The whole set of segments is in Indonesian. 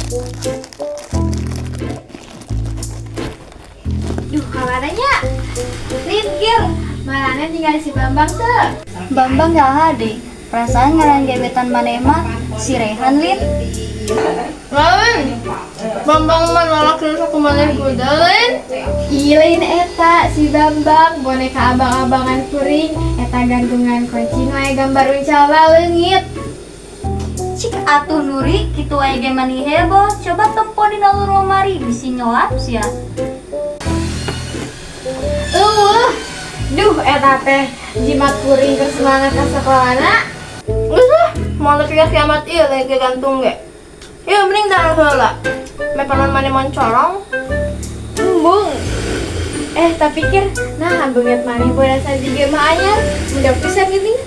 Duh, kamarnya Linggir, mana tinggal si Bambang tuh? Bambang gak ada. Perasaan ngaran gebetan manema si Rehan Lin. Lain, Bambang menolak terus aku maneh kuda Lin. Ilain eta si Bambang boneka abang-abangan kuring eta gantungan kunci nu aya gambar uncalna leungit. Cik atuh Nuri kitu aya ge mani heboh. Coba telepon di nomor lomari bisi nyoap sia. Duh eta teh jimat kuring keur semangat ka sakolana. Geus lah, mau tiga kiamat ieu lagi gantung ge. Ieu mending dah heula. Mepanan maneh moncorong. Embung. Tak pikir nah banget maneh bodas sajigeun mah anyar. Mudah pisan geuning.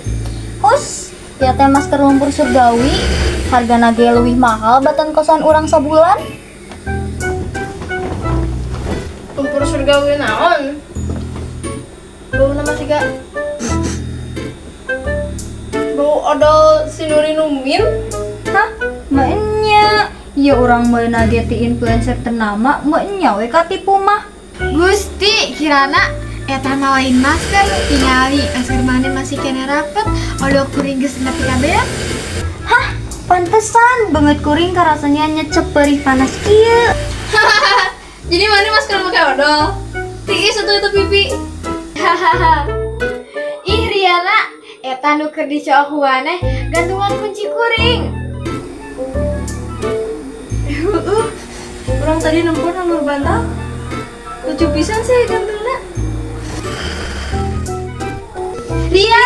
Us, ya teh masker lumpur surgawi. Hargana ge leuwih mahal batan kosan urang sabulan. Lumpur surgawi naon? Bau nama tiga. Bau odol sinuri numin. Hah? Maknya ya orang meuna ge ti influencer ternama maknya we katipu mah. Gusti, kirana eta mah lain masker tingali masker maneh masih kena rapet odol kuring geus nepi ka beak. Hah? Pantesan banget kuring karasanya nyecep perih panas kieu. Jadi mana masker pakai odol? Tiis itu pipi. Hahaha. Ih Riana, eta nu keur dicook maneh gantungan kunci kuring. Orang tadi nempur nomor bantal. Lucu pisan sih gantungna. Ria,